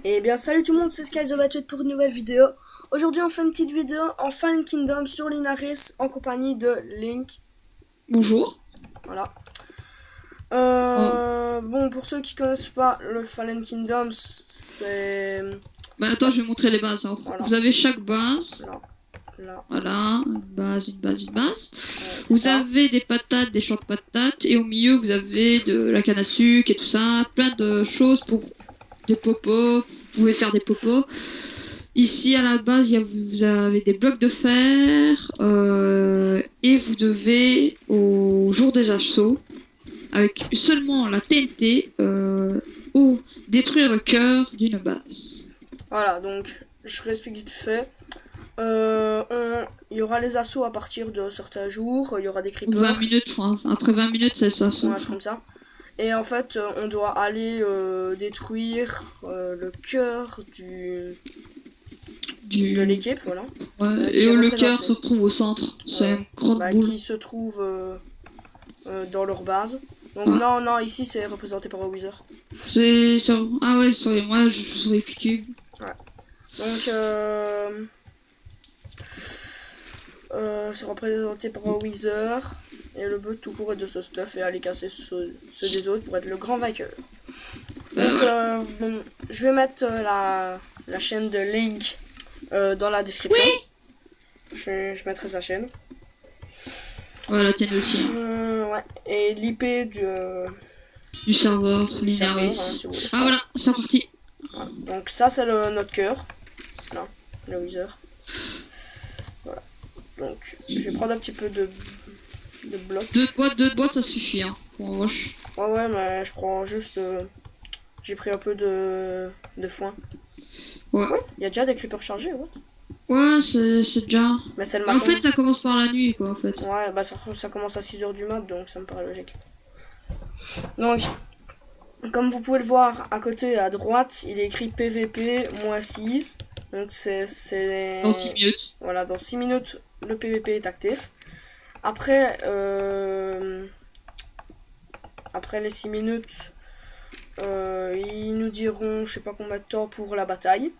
Et bien salut tout le monde, c'est SkyTheBatchut pour une nouvelle vidéo. Aujourd'hui on fait une petite vidéo en Fallen Kingdom sur Linaris en compagnie de Link. Bonjour. Voilà. Oh. Bon, pour ceux qui connaissent pas le Fallen Kingdom, c'est... Bah attends, je vais montrer les bases. Alors, Voilà. vous avez chaque base. Là. Voilà, une base, une base, une base. Vous 3. avez des patates, des champs de patates. Et au milieu, vous avez de la canne à sucre et tout ça. Plein de choses pour des popos. Vous pouvez faire des popos. Ici, à la base, vous avez des blocs de fer. Et vous devez, au jour des assauts, avec seulement la TNT, ou détruire le cœur d'une base. Voilà, donc je réexplique vite fait. Il y aura les assauts à partir de certains jours, il y aura des creepers. 20 minutes, je crois. Après 20 minutes, c'est ça. Ouais, un truc comme ça. Et en fait, on doit aller détruire le cœur de l'équipe, voilà. Ouais, et le cœur se retrouve au centre. C'est une grande boule. Qui se trouve dans leur base. Donc non, ici c'est représenté par un Wither. C'est ça. Ah ouais, sorry, moi je suis piqué. Ouais. Donc c'est représenté par un Wither. Et le but tout court est de ce stuff et aller casser ceux des autres pour être le grand vainqueur. Donc bon, je vais mettre la chaîne de Link dans la description. Oui. Je mettrai sa chaîne. Ouais, la tienne aussi. Ouais. Et l'IP du serveur Linaris. Hein, si ah voilà, c'est parti. Voilà. Donc ça c'est notre cœur. Là, le Wither. Voilà. Donc je vais prendre un petit peu de blocs. Deux boîtes ça suffit hein. Pour roche. Ouais, mais je prends juste. J'ai pris un peu de foin. Ouais. Il y a déjà des creepers chargés, what? Ouais, c'est déjà. Mais c'est le matin. En fait, ça commence par la nuit, quoi, en fait. Ouais, bah ça commence à 6h du mat, donc ça me paraît logique. Donc, comme vous pouvez le voir, à côté, à droite, il est écrit PVP -6. Donc, c'est les... Dans 6 minutes. Voilà, dans 6 minutes, le PVP est actif. Après, après les 6 minutes, ils nous diront, je sais pas combien de temps pour la bataille.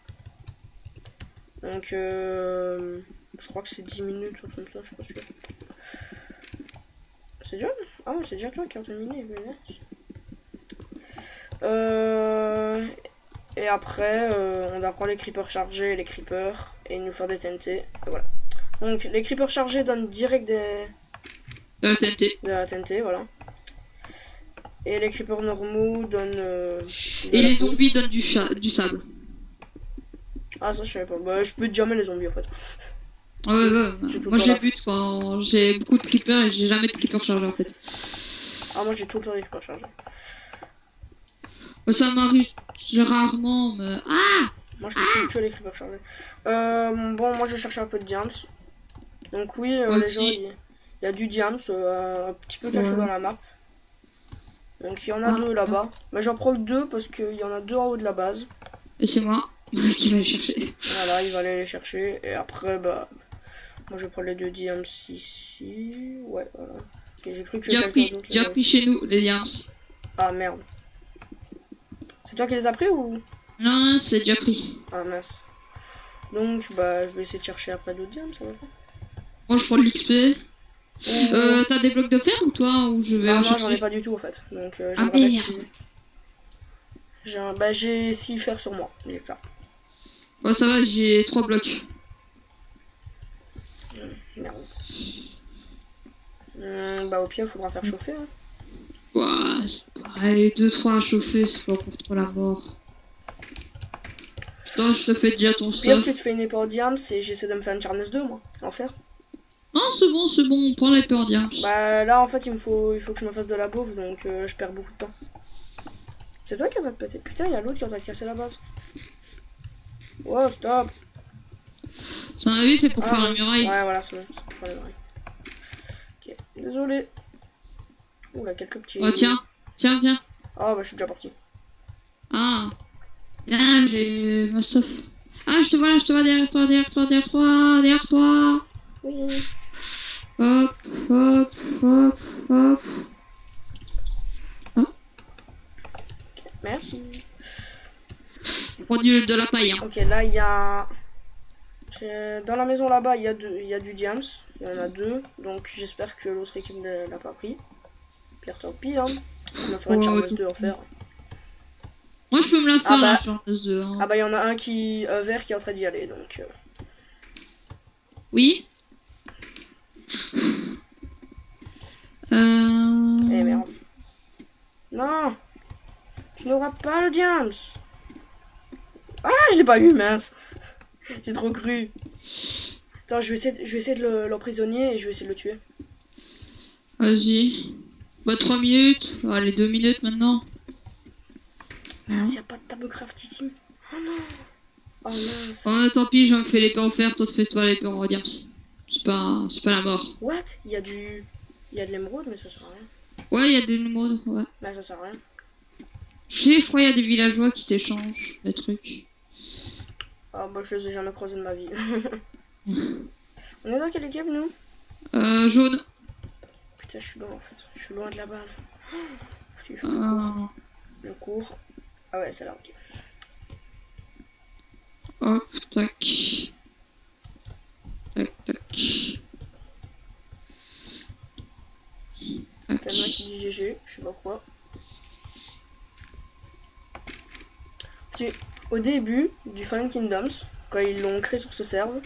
Donc, je crois que c'est 10 minutes ou comme ça, je suis pas sûr. C'est déjà? Ah ouais, c'est déjà toi qui as terminé. Et après, on doit prendre les creepers chargés, les creepers, et nous faire des TNT. Et voilà. Donc, les creepers chargés donnent direct De la TNT. de la TNT, voilà. Et les creepers normaux donnent... et les zombies donnent du sable. Ah, ça, je savais pas. Bah, je peux jamais les zombies, en fait. Ouais. Moi, je les bute quand j'ai beaucoup de creepers et j'ai jamais de creepers chargés, en fait. Ah, moi, j'ai tout le temps des creepers chargés. Ça m'arrive rarement, mais... Ah! Moi, je peux que les creepers chargés. Bon, moi, je cherche un peu de diams. Donc, oui, les gens, il y a du diams un petit peu caché dans la map. Donc, il y en a deux là-bas. Mais j'en prends que deux parce qu'il y en a deux en haut de la base. Et c'est moi qui va les chercher. Voilà, il va aller les chercher. Et après, bah... Moi, je prends les deux diams ici. Ouais, voilà. Ok, j'ai cru que j'ai pris chez nous, les diams. Ah, merde. C'est toi qui les as pris ou... Non, c'est déjà pris. Ah, mince. Donc, bah, je vais essayer de chercher après d'autres diams, ça va pas. Moi, je prends de l'XP. T'as des blocs de fer ou toi ou je vais non, j'en ai pas du tout, en fait. Donc, j'aimerais merde. Bah, j'ai 6 fer sur moi. J'ai que ça. Ouais, ça va, j'ai 3 blocs. Merde. Bah, au pire, il faudra faire chauffer. Hein. Ouais, c'est pareil. 2-3 à chauffer, c'est pas pour trop la mort. Putain, je te fais déjà ton stuff. Tu te fais une épée en diams et j'essaie de me faire une charnesse 2, moi. En fer. Non, c'est bon, prends l'épée en diams. Bah, là, en fait, il faut que je me fasse de la bouffe, donc je perds beaucoup de temps. C'est toi qui as pété. Putain, il y a l'autre qui a cassé la base. Wow, stop. Son avis, c'est pour faire la muraille. Ouais, voilà, c'est bon, c'est pour faire la muraille. Ok, désolé. Oula, quelques petits... Oh, tiens, viens. Ah, bah, je suis déjà parti. Ah, j'ai ma stuff. Ah, je te vois derrière toi. Oui. Hop. Merci. prends de la paille. Hein. Ok, là, il y a... Dans la maison là-bas, il y a du diams. Il y en a 2. Donc j'espère que l'autre équipe ne l'a pas pris. Pire tant pis, hein. On va faire une charmeuse 2 en fer. Moi, je peux me la faire, Ah bah, la charmeuse 2. Hein. Ah bah, il y en a un vert qui est en train d'y aller, donc... Oui. Eh merde. Non. Tu n'auras pas le diams. Ah, je l'ai pas eu, mince. J'ai trop cru. Attends, je vais essayer de l'emprisonner et je vais essayer de le tuer. Vas-y. Bah 3 minutes. Allez, 2 minutes maintenant. Ah, s'il n'y a pas de tablecraft ici. Oh non. Oh mince. Oh, tant pis, je me fais l'épée en fer. Toi, fais-toi l'épée en diams. C'est pas la mort. What? Il y a de l'émeraude, mais ça sert à rien. Ouais, il y a des modes, ouais. Bah, ça sert à rien. Je crois qu'il y a des villageois qui t'échangent des trucs. Ah bah, je les ai jamais croisés de ma vie. On est dans quelle équipe, nous? Jaune. Putain, je suis loin, en fait. Je suis loin de la base. Je cours. Ah ouais, c'est là, ok. Hop, tac. Tac, tac. Quelqu'un qui dit GG, je sais pas quoi. Au début du Fallen Kingdoms, quand ils l'ont créé sur ce serve,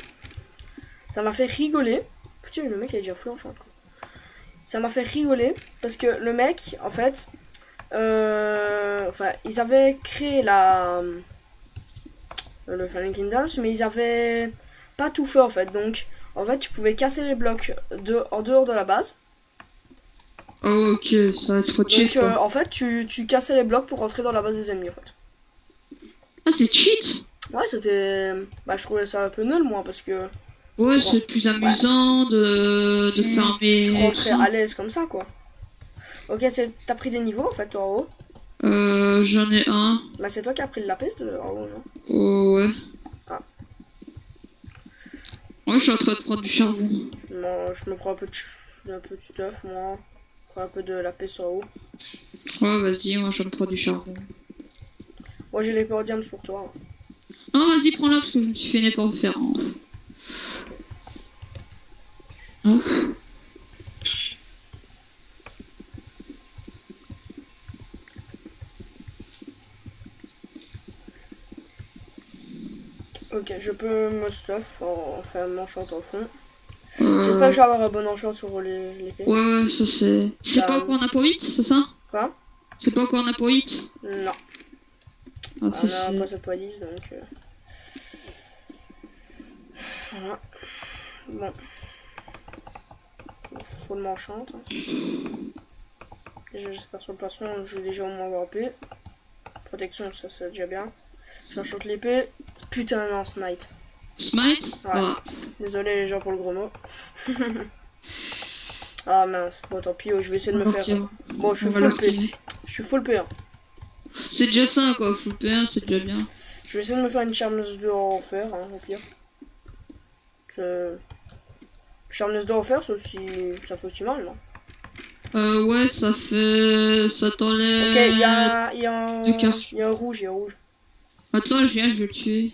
ça m'a fait rigoler. Putain, le mec il est déjà full enchant. Ça m'a fait rigoler parce que le mec, en fait, enfin, ils avaient créé le Fallen Kingdoms, mais ils avaient pas tout fait en fait. Donc, en fait, tu pouvais casser les blocs en dehors de la base. Oh, ok, ça va être trop cheat. Donc, en fait, tu cassais les blocs pour rentrer dans la base des ennemis en fait. Ah, c'est cheat? Ouais, c'était. Bah, je trouvais ça un peu nul, moi, parce que. Ouais, c'est plus amusant de farmer. Tu rentrais à l'aise comme ça, quoi. Ok, t'as pris des niveaux en fait, toi en haut. J'en ai un. Bah, c'est toi qui as pris le lapis en haut, non? Oh, ouais. Ah. Moi, je suis en train de prendre du charbon. Non, je me prends un peu de stuff, moi. Je prends un peu de lapis en haut. Ouais, vas-y, moi, je me prends du charbon. Moi, j'ai les diams pour toi. Non, vas-y, prends-la parce que je me suis fait une épée en fer. Hein. Oh. Ok, je peux me stuff, enfin m'enchant en fond. J'espère que je vais avoir un bon enchant sur l'épée. Ouais, ça c'est... C'est pas quoi on a pour 8, c'est ça? Quoi? C'est pas quoi on a pour 8? Non. Ah, On a pas ce point 10, donc... Voilà. Bon. Faut le m'enchante. J'espère sur le poisson, je vais déjà au moins avoir épée. Protection, ça c'est déjà bien. J'enchante l'épée. Putain, non, smite. Smite? Ouais. Ah. Désolé les gens pour le gros mot. Ah mince, bon tant pis, je vais essayer de me faire... Bon, je suis full P. Je suis full P1. C'est déjà ça quoi, full P1 c'est déjà bien. Je vais essayer de me faire une charmeuse 2 en fer, hein, au pire. Charmeuse 2 en fer, ça fait aussi mal, non? Ouais, ça fait... ça t'enlève... Ok, il y a un rouge, Attends, je vais le tuer.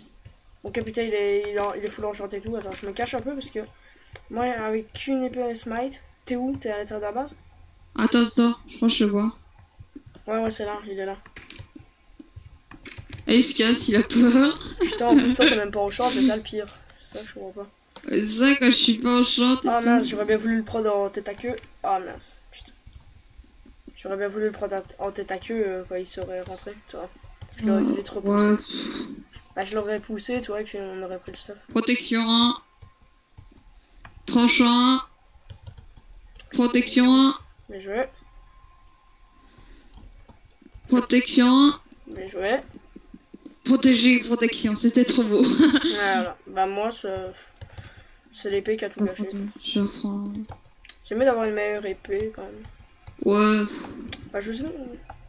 Mon capitaine, il est full enchanté et tout. Attends, je me cache un peu parce que... Moi, avec qu'une épée smite... T'es où? T'es à l'intérieur de la base? Attends, je crois que je le vois. Ouais, c'est là, il est là. Et il se casse, il a peur. Putain, en plus, toi, t'es même pas enchant, c'est ça le pire. C'est ça que je comprends pas. C'est ça quand je suis pas enchante. Ah mince, j'aurais bien voulu le prendre en tête à queue. Ah mince, putain. J'aurais bien voulu le prendre en tête à queue quand il serait rentré, tu vois. Je l'aurais vite repoussé. Ouais. Bah, je l'aurais poussé, tu vois, et puis on aurait pris le stuff. Protection 1. Tranchant 1. Protection 1. Bien joué. Protection 1. Bien joué. Protection, c'était trop beau. Voilà. Bah, moi, c'est l'épée qui a tout gâché. Je prends. C'est mieux d'avoir une meilleure épée quand même. Ouais. Bah, je sais,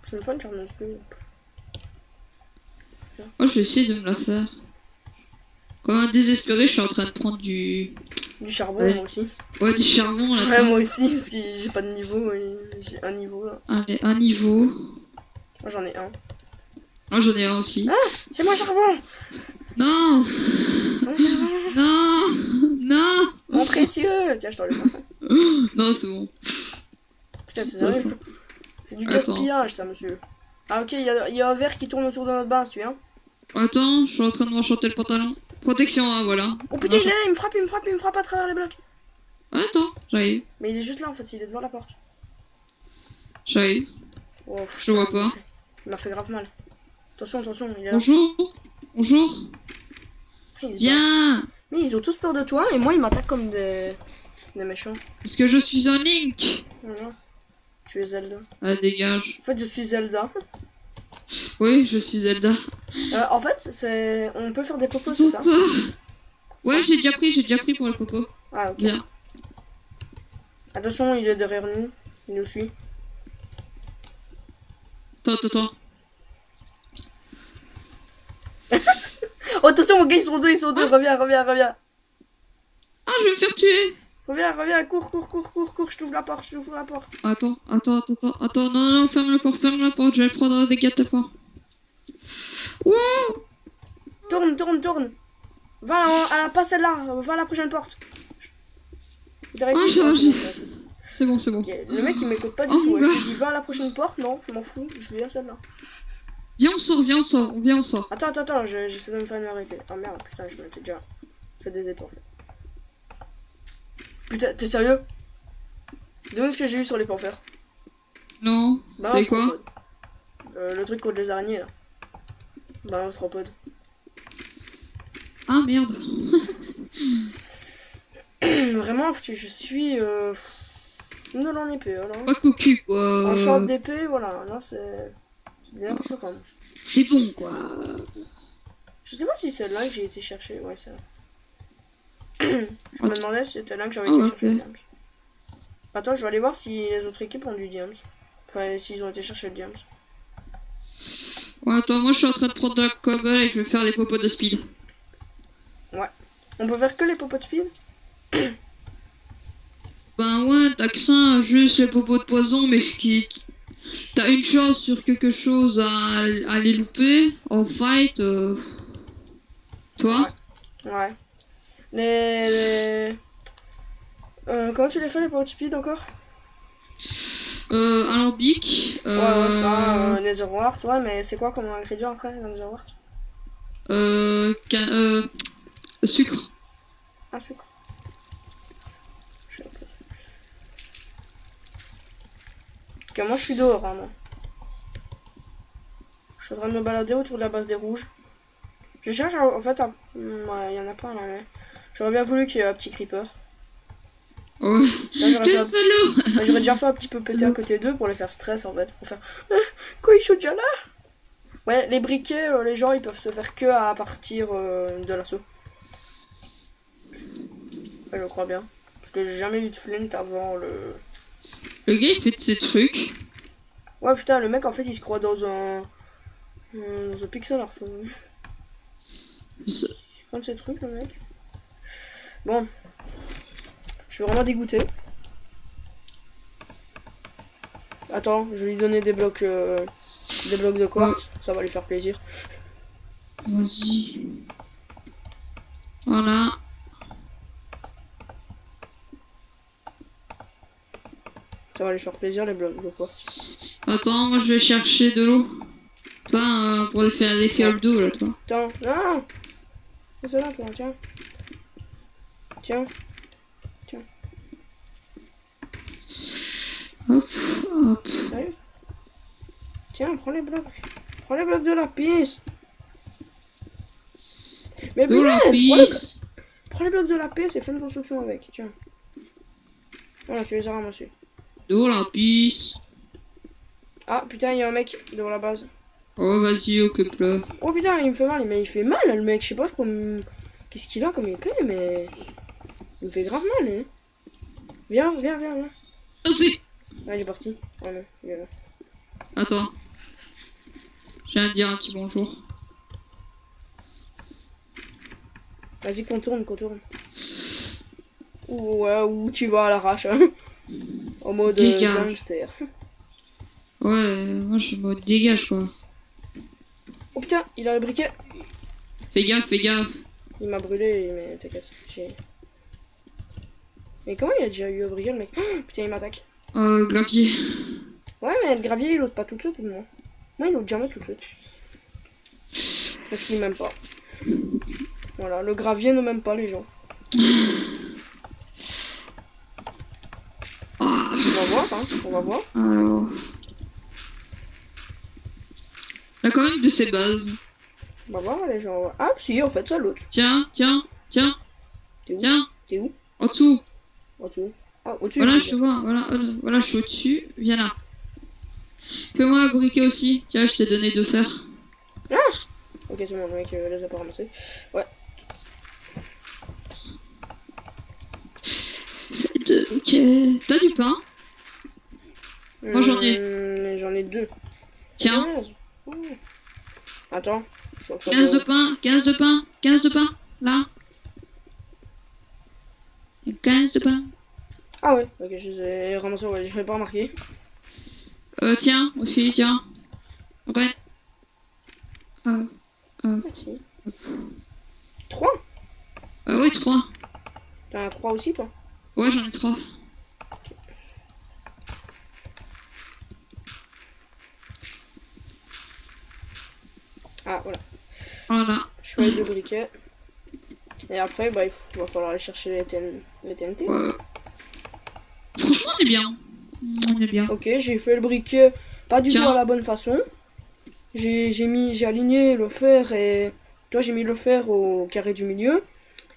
c'est une fois une charmeuse 2. Moi, je vais essayer de me la faire. Quand même désespéré, je suis en train de prendre du charbon, ouais. Moi aussi. Ouais, du charbon là. Ouais, moi aussi, parce que j'ai pas de niveau, et j'ai un niveau là. Allez, un niveau. Moi j'en ai un. Ah, j'en ai un aussi. Ah, c'est moi, charbon. Non, C'est moi, charbon. non, non. Mon précieux. Tiens, je t'en laisse un. Non, c'est bon. Putain, c'est Pas ça. sérieux. C'est du Attends. gaspillage, ça, monsieur. Ah, ok, il y a un verre qui tourne autour de notre base, tu viens. Attends, je suis en train de m'enchanter le pantalon. Protection, hein, voilà. Oh putain, il est là, il me frappe à travers les blocs. Attends, j'arrive, Mais il est juste là, en fait, il est devant la porte. j'arrive. Oh, Je le vois pas. Il m'a fait grave mal. Attention, attention, il est là. Bonjour, bonjour. Ah, il se bat. Viens, Mais ils ont tous peur de toi, et moi, ils m'attaquent comme des méchants. parce que je suis un Link. Voilà. Tu es Zelda. Ah, dégage. En fait, je suis Zelda. Oui, je suis Zelda. En fait, c'est... On peut faire des popos, Ils c'est ont ça? peur. Ouais, j'ai déjà pris pour le popo. Ah, ok. Viens. Attention, il est derrière nous. Il nous suit. Attends. Oh, attention, mon gars, ils sont deux. Reviens. Ah, je vais me faire tuer. Reviens, cours, je t'ouvre la porte, Attends. Non, ferme la porte, je vais le prendre des gâteaux. Ouh. Tourne. Va pas celle-là, va à la prochaine porte. Il t'a Ah, réussi? ça va, Ouais, c'est bon. c'est bon. Ok, le mec, il m'écoute pas du Oh, tout. mon Je gars. lui dis, va à la prochaine porte. Non, je m'en fous, je vais à celle-là. Viens, on sort. Attends, j'essaie de me faire une épée. Oh merde, putain, je m'étais déjà fait des épées en fait. Putain, t'es sérieux? Demande ce que j'ai eu sur les panthères. Non, Bah, c'est quoi? le truc contre les araignées là. Bah, anthropode. Ah, merde. Vraiment, je suis nul en épée alors. Pas cocu, quoi. En short d'épée, voilà. Là, c'est n'importe quoi. C'est bon, quoi. Je sais pas si c'est là que j'ai été chercher. Ouais, c'est là. Je me demandais si c'était là que j'avais été chercher le diams. Attends, je vais aller voir si les autres équipes ont du diams. Enfin, s'ils ont été chercher le diams. Ouais, attends, moi je suis en train de prendre de la cobble et je vais faire les popos de speed. Ouais. On peut faire que les popos de speed? Ben ouais, t'as que ça, juste les popos de poison, mais ce qui... T'as une chance sur quelque chose à les louper en fight. Toi? Ouais. Les... comment tu les fais les popos de speed encore? Alambic. Ouais, ça, Netherwart, ouais, mais c'est quoi comme ingrédient après, Netherwart? Sucre. Un sucre. Je sais pas. Ok, moi je suis dehors, hein, moi. Je suis en train de me balader autour de la base des rouges. Je cherche, en fait, ouais, y en a pas là, mais... J'aurais bien voulu qu'il y ait un petit creeper. Ouais. Là, Le salaud. j'aurais déjà fait un petit peu péter à côté d'eux pour les faire stress, en fait. Pour faire... Quoi, ils sont déjà là? Ouais, les briquets, les gens, ils peuvent se faire que à partir de l'assaut. Ouais, je crois bien. Parce que j'ai jamais eu de flint avant le... Le gars il fait de ses trucs. Ouais, putain, le mec, en fait, il se croit dans un pixel art. C'est- Il prend de ces trucs, le mec. Bon. Je suis vraiment dégoûté. Attends, je vais lui donner des blocs de quartz. Ça va lui faire plaisir. Vas-y. Voilà. Ça va lui faire plaisir, les blocs de quartz. Attends, moi je vais chercher de l'eau. Toi, pour les faire des fioles d'eau là, toi. Attends, non! C'est cela, toi, tiens. Tiens. Hop. Sérieux? Tiens, prends les blocs. Prends les blocs de lapis. Mais De punaise, lapis. prends les blocs de lapis et fais une construction avec. Tiens. Voilà, tu les as ramassés. De lapis. Ah, putain, il y a un mec devant la base. Oh, vas-y, occupe-le. Oh putain, il me fait mal, mais il fait mal, le mec. Je sais pas comme... Qu'est-ce qu'il a comme épée, mais... Il me fait grave mal, hein. Viens. Vas-y. Ah, il est parti. Ah non, il est là. Attends. Je viens de dire un petit bonjour. Vas-y, contourne. Ouais, où tu vas à l'arrache, hein. En mode Dégage. gangster. Ouais, moi je me dégage quoi. putain, il a le briquet. Fais gaffe, fais gaffe. Il m'a brûlé, mais t'inquiète. Mais comment il a déjà eu le briquet le mec? Oh, putain, il m'attaque. Gravier. Ouais, mais le gravier il l'ôte pas tout de suite, moi. Moi, il l'ôte jamais tout de suite. Parce qu'il m'aime pas. Voilà, le gravier ne m'aime pas les gens. On va voir, hein, on va voir. Alors. Il a quand même de ses bases. On va voir les gens. Ah, si, en fait, ça l'autre. Tiens, tiens, tiens. T'es où? Tiens. T'es où? En dessous. En dessous. Ah, au-dessus. Voilà, je te vois. Voilà, voilà, je suis au-dessus. Viens là. Fais-moi un briquet aussi. Tiens, je t'ai donné 2 fers. Ah, ok, c'est bon, le mec les a pas ramassés. Ouais. Ok. T'as du pain? Moi, j'en ai. J'en ai 2. Tiens. 15. Ouh. Attends. 15 de pain, 15 de pain, 15 de pain. Là. 15 de pain. Ah ouais, ok, je les ai ramassés, ouais, j'avais pas remarqué. Tiens, aussi, tiens. Ok. Merci. 3. Oui, 3. T'en as 3 aussi, toi? Ouais, j'en ai 3. Ah, voilà. Voilà. Je fais les 2 briquets. Et après, bah, va falloir aller chercher les TNT. Ouais. Franchement, on est bien. On est bien. Ok, j'ai fait le briquet pas du tout Tiens. à la bonne façon. J'ai aligné le fer et... Toi, j'ai mis le fer au carré du milieu.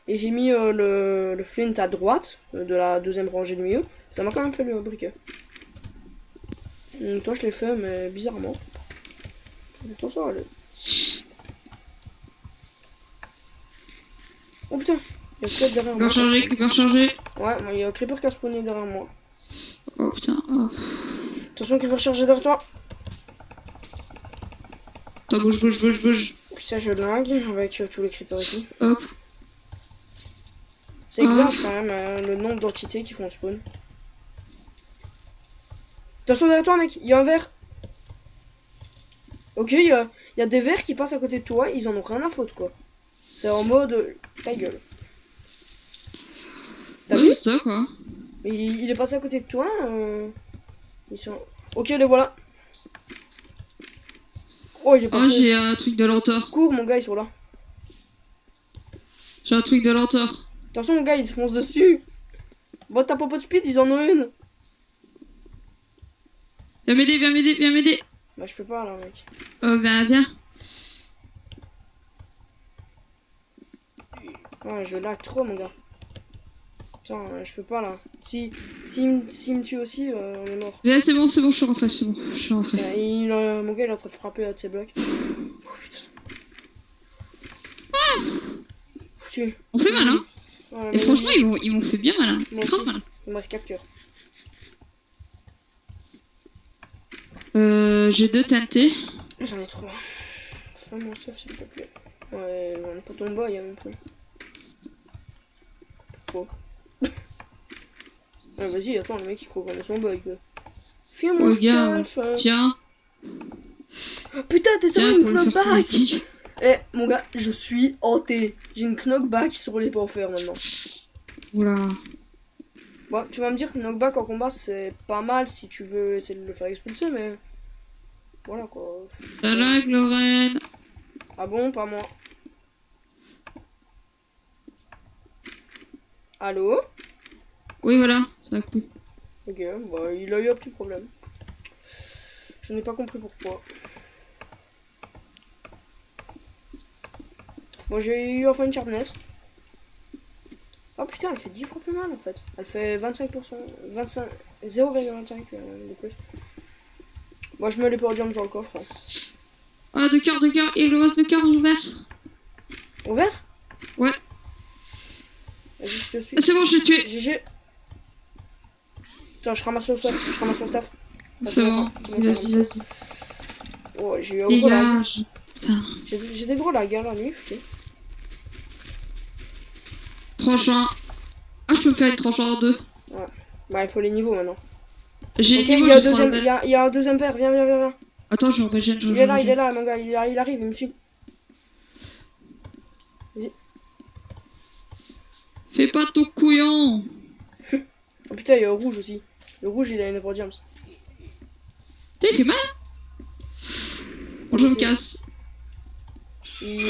Et j'ai mis le flint à droite de la deuxième rangée du milieu. Ça m'a quand même fait le briquet. Toi, je l'ai fait, mais bizarrement. Attention, allez. Oh putain, il y a un squelette derrière moi. Creeper chargé. Ouais, il y a un creeper qui a spawné derrière moi. Oh putain. Oh. Attention, creeper chargé derrière toi. Attends, bouge. Putain, je lag avec tous les creepers et tout. Hop. C'est exagère quand même le nombre d'entités qui font spawn. Attention derrière toi, mec, il y a un verre. Ok, il y a des verres qui passent à côté de toi, ils en ont rien à foutre quoi. C'est en mode ta gueule. T'as Oui, vu? c'est ça quoi. Mais il est passé à côté de toi. Ils sont... Ok, les voilà. Oh, il est Oh, passé. j'ai un truc de lenteur. Cours, mon gars, ils sont là. J'ai un truc de lenteur. Attention, mon gars, ils se foncent dessus. Bon, t'as pas de speed, ils en ont une. Viens m'aider. Bah, je peux pas là, mec. Viens. Ouais, je lag trop, mon gars. Putain, je peux pas là. S'il me tue aussi, on est mort. Viens, c'est bon, je suis rentré, c'est bon. Je suis rentré. Tiens, mon gars, il est en train de frapper à de ses blocs. Oh putain. On fait mal, hein. Ouais, Et mais franchement, ils m'ont fait bien mal, hein. Moi Grave aussi. mal. il me reste capture. J'ai 2 TNT. J'en ai 3. Fais-moi ça, s'il te plaît. Ouais, on est pas tombé bas, il y a même plus. Bon. Ouais, vas-y, attends, le mec il croit qu'on est son bug. Fais mon Regarde. stuff. Tiens. Putain, t'es sur Tiens, une pour le faire knockback. plaisir. Eh, mon gars, je suis hanté. J'ai une knockback sur les faire maintenant. Oula. Bon, tu vas me dire que knockback en combat c'est pas mal si tu veux essayer de le faire expulser, mais. Voilà quoi. Ça lag, Lorraine. Ah bon, pas moi. Allô? Oui, voilà. Ça a plu. Ok, bah il a eu un petit problème. Je n'ai pas compris pourquoi. Bon, j'ai eu enfin une sharpness. Oh putain, elle fait 10 fois plus mal en fait. Elle fait 25%, 25, 0,25 de plus. Moi je mets les podiums dans le coffre. Hein. Ah, 2 cœurs. Et le reste de cœurs ouvert. Ouvert? Ouais. Vas-y, je te suis. Ah, c'est bon, je l'ai tué. GG. Attends, je ramasse le staff. C'est bon. Vas-y. Oh, j'ai eu un gros lag. Dégage. Putain. J'ai des gros lags la nuit, putain. Tranchant. Ah, je peux me faire une tranche en 2. Ouais. Bah, il faut les niveaux maintenant. J'ai Ok, les niveaux, il y a j'ai 3 levels. il y a un deuxième verre, viens. Attends, je régène. Il est là, mon gars, il arrive, il me suit. Fais pas ton couillon. Oh putain, il y a le rouge aussi. Le rouge, il a une abrodiams. Putain, il fait mal. Bon, je me casse. Il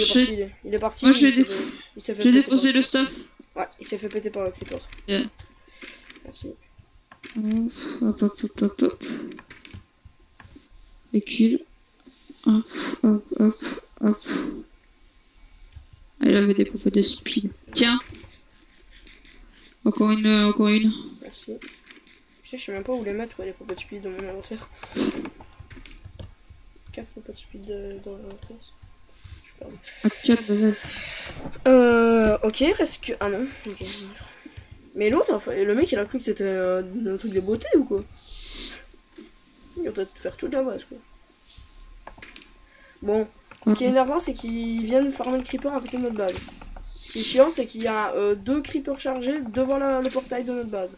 est parti. Moi, je il s'est vais fait- il s'est fait j'ai péter déposé le stuff. Ouais, il s'est fait péter par le creeper. Yeah. Merci. Hop, hop, hop, hop, hop. Recule. Hop, hop, hop, hop. Ah, il avait des popos de speed. Tiens. Encore une, encore une. Merci. Je sais même pas où les mettre, ouais, les popots de speed dans mon inventaire. 4 popots de speed dans l'inventaire. Je suis perdu. Actuel level. Ok, reste que. Ah non, ok. Mais l'autre, enfin, le mec il a cru que c'était un truc de beauté ou quoi? Il va peut-être faire toute la base quoi. Bon, ce qui est énervant c'est qu'ils viennent farmer le creeper à côté de notre base. Ce qui est chiant c'est qu'il y a 2 creepers chargés devant le portail de notre base.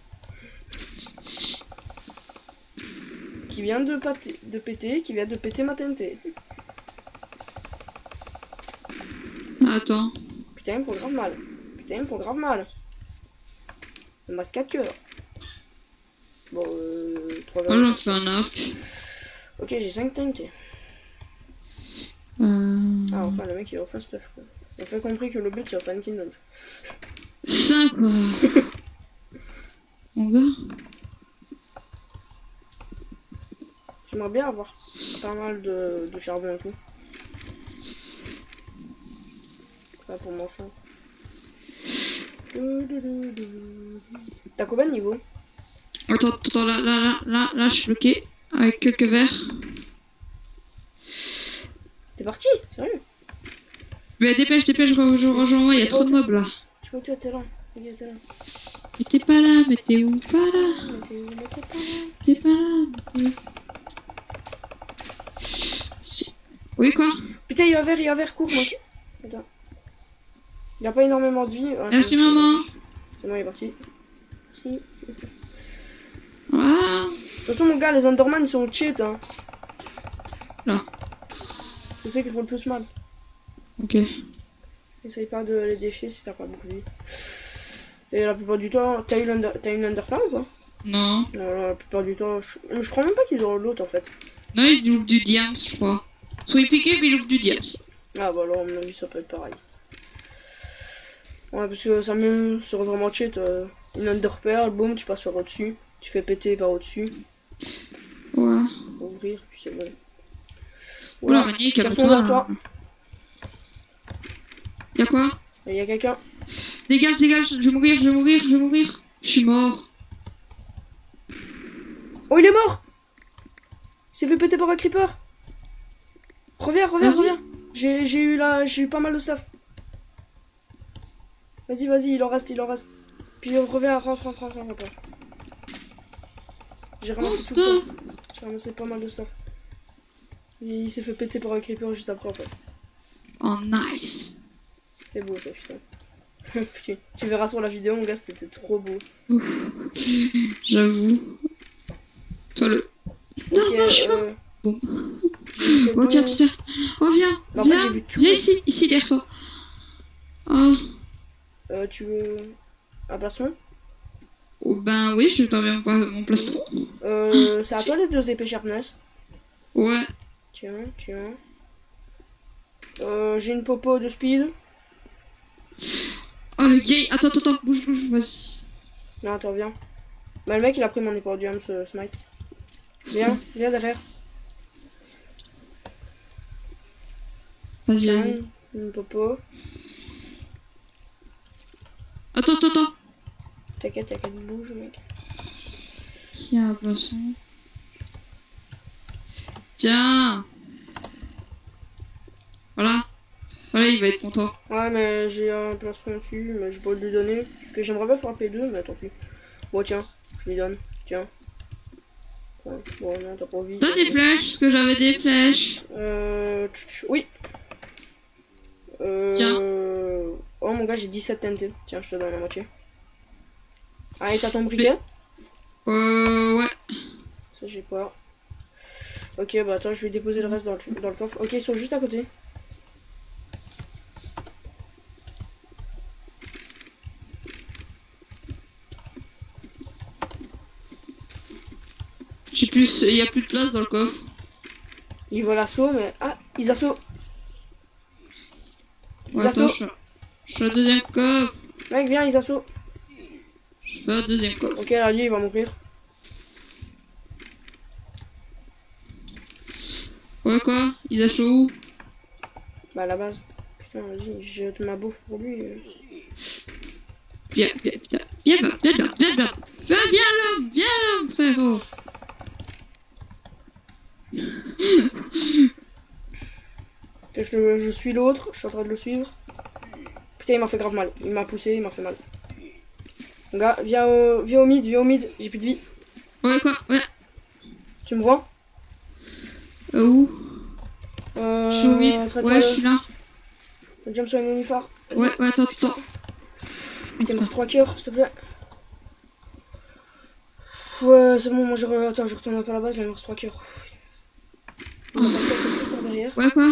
Qui vient de péter ma TNT. Attends. Putain, ils me font grave mal. Putain, ils me font grave mal. Il me reste 4 cœurs. Bon, 3 Moi, j'en fais un arc. Ok, j'ai 5 TNT. Ah, enfin, le mec il a enfin stuff quoi. On fait compris que le but c'est enfin Kingdom. 5 quoi. Mon gars. J'aimerais bien avoir pas mal de charbon et tout. Ça pour mon champ. T'as combien de niveau? Attends, là, je suis bloqué. Avec quelques verres. T'es parti? Sérieux? Mais dépêche, je rejoins, il y a trop de mobs là. Je crois que t'es là. Ok, t'es là. Mais t'es pas là, mais t'es où? Pas là. Mais t'es où? Mais t'es pas là. T'es pas là, mais t'es où? Oui, quoi? Putain, il y a un verre, court, mec. Attends. Il a pas énormément de vie. Ah, Merci, maman. C'est bon, il est parti. Si. Voilà. De toute façon, mon gars, les Enderman ils sont cheat. Hein. Là. C'est ceux qui font le plus mal. Ok. Essaye pas de les défier si t'as pas beaucoup de vie. Et la plupart du temps, t'as une Enderpearl ou pas? Non. Non, la plupart du temps, je crois même pas qu'ils ont l'autre en fait. Non, il loupe du diams, je crois. Soit il pique, mais il loupe du diams. Ah bah alors, à mon avis, ça peut être pareil. Ouais, parce que ça me serait vraiment cheat. Une Enderpearl, boum, tu passes par au-dessus. Tu fais péter par au-dessus. Ouais. Ouvrir, puis c'est bon. Oula, Oula, Rani, quelqu'un calme-toi. vers toi. Y'a quoi? Il y a quelqu'un. Dégage, je vais mourir. Je suis mort. Oh, il est mort! Il s'est fait péter par un creeper. Reviens. J'ai eu pas mal de stuff. Vas-y, il en reste. Puis reviens, rentre. J'ai ramassé tout ça. J'ai ramassé pas mal de stuff. Il s'est fait péter par un creeper juste après en fait. Oh, nice. C'était beau ça, putain. Putain. Tu verras sur la vidéo, mon gars, c'était trop beau. J'avoue. Toi le. Ok, Non, je suis mort. Bon. Oh, tiens. Oh, viens. Bah, en fait, j'ai vu tout. Viens ici derrière toi. Oh. Tu veux un plastron? Oh, ben oui, je t'envoie mon plastron. C'est à toi les 2 épées sharpness. Ouais. Tiens. J'ai une popo de speed. Oh, le gay. Attends, bouge, vas-y. Non, attends, viens. Bah, le mec, il a pris mon épée du smite. Viens derrière. Vas-y. Une popo. Attends. T'inquiète, bouge, mec. Il y a un poisson. Tiens. Voilà, il va être content. Ouais, mais j'ai un plastron dessus, mais je peux lui donner. Parce que j'aimerais pas frapper 2, mais tant pis. Bon, tiens, je lui donne. Tiens. Ouais, bon, non, t'as pas envie. T'as des flèches? Parce que j'avais des flèches. Oui. Tiens. Oh mon gars, j'ai 17 TNT. Tiens, je te donne la moitié. Ah, et t'as ton briquet? Ouais. Ça, j'ai pas. Ok, bah attends, je vais déposer le reste dans le coffre. Ok, ils sont juste à côté. J'ai plus, il y a plus de place dans le coffre. Ils veulent l'assaut, mais... Ah, ils assaut. Ils Ouais, attends, assaut. je fais un deuxième coffre. Mec, viens, ils assaut. Je fais un deuxième coffre. Ok, là, lui, il va mourir. Ouais, quoi? Ils achètent où? Bah, à la base. Putain, vas-y, je jette ma bouffe pour lui. Viens, viens, viens, viens, viens, viens, viens, viens, viens l'homme, frérot. Je suis l'autre, je suis en train de le suivre. Putain, il m'a fait grave mal. Il m'a poussé, il m'a fait mal. Mon gars, viens au mid, j'ai plus de vie. Ouais, quoi? Ouais. Tu me vois? Où? Je suis au milieu. Ouais, je suis là. Jump sur un nénuphar. Ouais, ouais, attends, attends. Putain, il me reste 3 cœurs, s'il te plaît. Ouais, c'est bon, moi attends, je retourne un peu à la base, là, il me reste 3 cœurs. Il m'a attaqué avec ce truc par derrière. Ouais, quoi?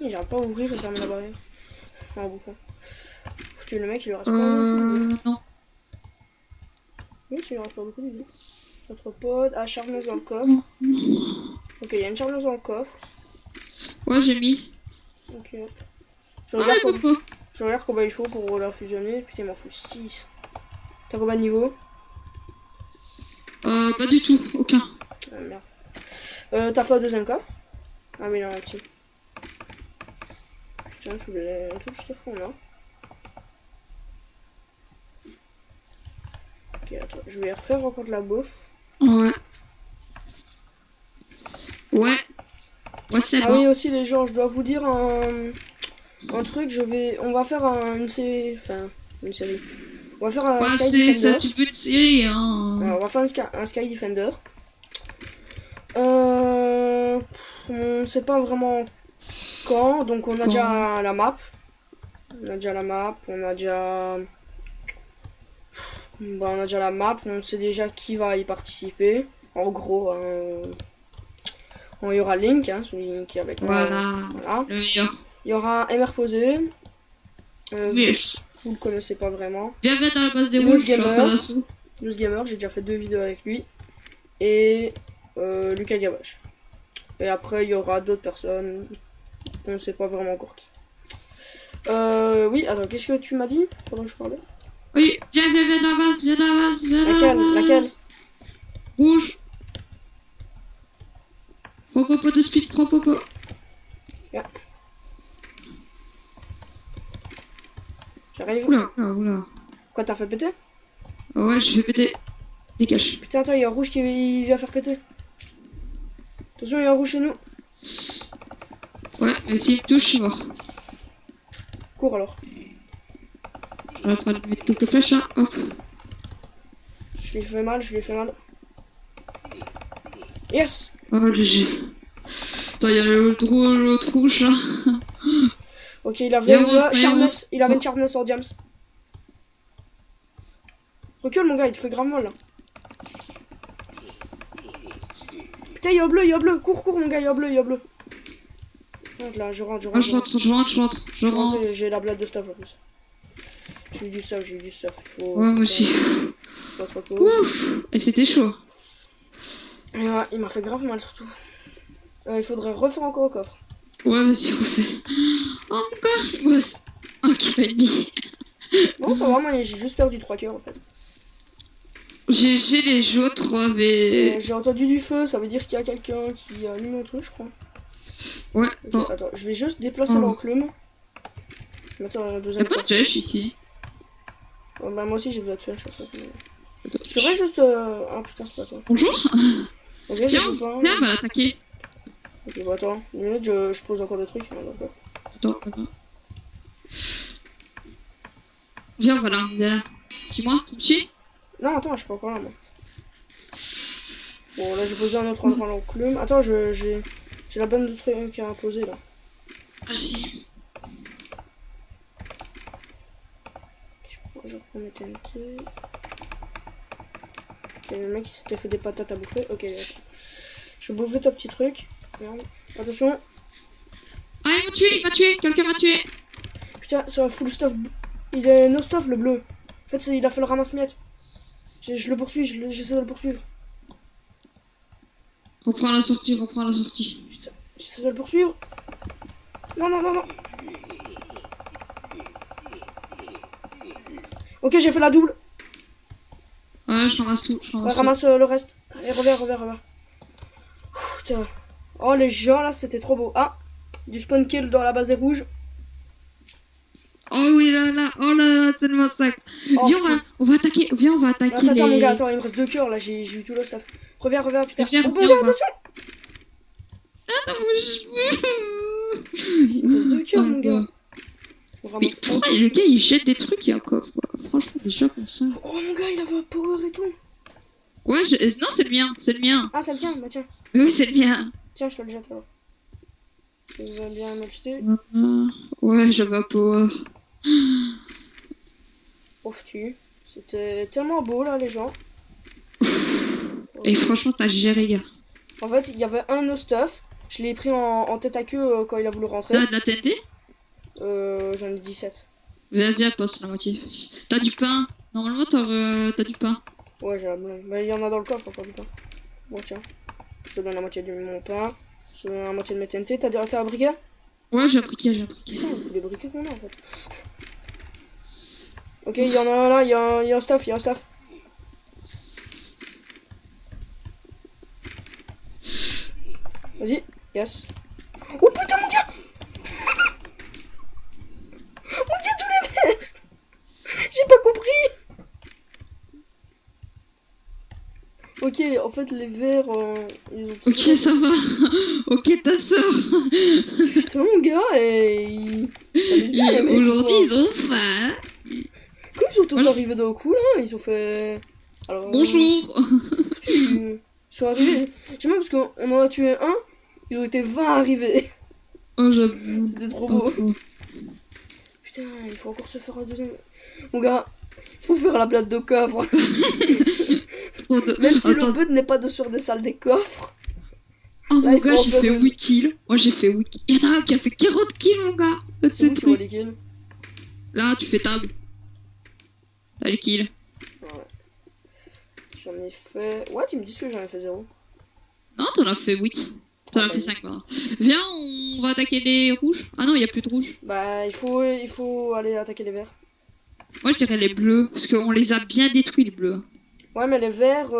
J'arrive pas à ouvrir et fermer la barrière. En bouffant. Faut tuer le mec, il lui reste pas beaucoup de vie. Non. Oui, il lui reste pas beaucoup de vie. Notre pote. Ah, charmeuse dans le coffre. Ok, il y a une charmeuse dans le coffre. Ouais, j'ai mis. Ok. Je regarde combien il faut pour la fusionner. Putain, il m'en faut 6. T'as combien de niveau? Pas du tout, aucun. Ah, merde. T'as fait un deuxième coffre? Ah, mais il en a un petit. Putain, tout le stuff qu'on a. Ok, attends, je vais refaire encore de la bouffe. Ouais. Ouais. Ouais, c'est Ah bon. oui, aussi les gens, je dois vous dire un truc, on va faire une série, on va faire un Ouais, Sky c'est Defender. ça, tu veux une série, hein. Ouais, on va faire un Sky Defender. On sait pas vraiment quand, donc on a déjà la map. On a déjà la map, on a déjà la map, on sait déjà qui va y participer. En gros, il y aura Link, hein, celui qui est avec moi. Voilà. Le meilleur. Il y aura un MR posé. Yes. Vous le connaissez pas vraiment. Viens dans la base des rouges, News Gamer, j'ai déjà fait 2 vidéos avec lui. Et Lucas Gavache. Et après, il y aura d'autres personnes. On ne sait pas vraiment encore qui. Oui, attends, qu'est-ce que tu m'as dit pendant que je parlais? Oui, viens dans la base, viens dans la base, viens dans la base. Laquelle? Rouge. Prends de speed, prends. Yeah. J'arrive. Oula. Quoi, t'as fait péter? Ouais, je vais péter. Dégage. Putain, attends, il y a un rouge qui vient faire péter. Attention, il y a un rouge chez nous. Ouais, mais s'il me touche, je suis mort. Cours alors. Je suis en train de mettre quelques flèches, hein. Hop. Je lui fais mal. Yes! Oh, GG. Attends, il y a l'autre rouge là. Ok, il avait une sharpness en diams. Recule mon gars, il te fait grave mal là. Putain, il y a un bleu. Cours mon gars, il y a un bleu. Là, je rentre. Je rentre. J'ai la blade de stuff en plus. J'ai eu du stuff. Ouais, moi aussi. Ouf! Et c'était chaud. Et ouais, il m'a fait grave mal surtout. Il faudrait refaire encore au coffre. Ouais, vas-y, refais. Encore? Il me reste 1,5 kg. Non, ça va, moi j'ai juste perdu 3 cœurs en fait. GG les autres, mais. J'ai entendu du feu, ça veut dire qu'il y a quelqu'un qui a allumé un truc, je crois. Ouais, okay, attends, je vais juste déplacer l'enclume. Je vais mettre un deuxième. Y'a pas de flèche ici. Bah, moi aussi j'ai besoin de flèche en fait. Je serais juste. Ah putain, c'est pas toi. Bonjour! Ok, tiens, là, va l'attaquer. Ok, bah attends, une minute, je pose encore des trucs. Attends. Viens, voilà, viens là. Suis-moi, tu me suis? Non, attends, je suis pas encore là, moi. Bon, là, j'ai posé un autre endroit l'enclume. Attends, j'ai la bonne de trucs à poser, là. Vas-y. Je reprends mes TNT. Ok, le mec, il s'était fait des patates à bouffer. Ok, attends. Je vais bouffer ton petit truc. Merde. Attention. Ah, il m'a tué, quelqu'un m'a tué. Putain, c'est un full stuff. Il est no stuff, le bleu. En fait, il a fait le ramasse-miettes. Je le poursuis, j'essaie de le poursuivre. Reprends la sortie, reprends la sortie. J'essaie de le poursuivre. Non, non, non, non. Ok, j'ai fait la double. Ouais, je ramasse tout, je Ouais, ramasse tout. ramasse le reste. Et reviens. Putain. Oh, les gens là, c'était trop beau. Ah, du spawn kill dans la base des rouges. Oh oui là, oh là, c'est le massacre. Oh, Viens, putain. on va attaquer, viens, on va attaquer Attends, les... mon gars, attends, il me reste 2 cœurs là, j'ai eu tout le stuff. Reviens, putain. Viens, Oh, mon viens, gars, on va. attention. Il me reste 2 cœurs, mon gars. Je Mais ramasse un pourquoi coffre. le gars il jette des trucs, il y a un coffre quoi. Franchement, déjà comme ça. Oh, mon gars, il avait un power et tout. Ouais, non, c'est le mien, c'est le mien. Ah, ça le tient, bah tiens. Oui, c'est le mien. Tiens, je te le jette alors. Je vais bien me le jeter. Ouais, j'avais un power. Ouf, c'était tellement beau là, les gens. Et franchement, t'as géré, gars. En fait, il y avait un no stuff. Je l'ai pris en tête à queue quand il a voulu rentrer. T'as de la TNT? J'en ai 17. Viens, passe la moitié. T'as du pain? Normalement, t'as du pain. Ouais, j'ai la blague. Mais il y en a dans le coffre, pas du pain. Bon, tiens. Je te donne la moitié de mon pain. Je te donne la moitié de mes TNT. T'as un briquet? Ouais, j'ai un briquet. Putain, tous les briquets qu'on a en fait. Ok, il y en a un là, il y a un stuff, Vas-y, yes. Oh putain, mon gars! Mon gars, tous les verres! J'ai pas compris! Ok, en fait, les verres, ils ont Ok, ça va. Ok, ta soeur. Putain, mon gars, et ça amuse bien, les mecs, Aujourd'hui, quoi. ils ont faim. Comme ils sont tous Ouais. arrivés d'un coup, là, ils ont fait... Alors, Bonjour. Ils sont arrivés... J'aime bien parce qu'on en a tué un, ils ont été 20 arrivés. Oh, j'avoue. C'était trop Pas beau. trop. Putain, il faut encore se faire un deuxième... Mon gars, il faut faire la plate de coffre. Même si Attends. le but n'est pas de se faire des salles des coffres. Oh Là, mon il faut gars, en j'ai faire fait une. 8 kills. Moi, j'ai fait 8 kills. Il y en a un qui a fait 40 kills, mon gars. C'est où tu vois les kills? Là, tu fais table. T'as les kills. Ouais. J'en ai fait... Ouais, tu me dis que j'en ai fait 0. Non, t'en as fait 8. T'en as fait 5, pardon. Viens, on va attaquer les rouges. Ah non, il n'y a plus de rouges. Bah, il faut aller attaquer les verts. Moi, je dirais les bleus. Parce qu'on les a bien détruits, les bleus. Ouais, mais les verts,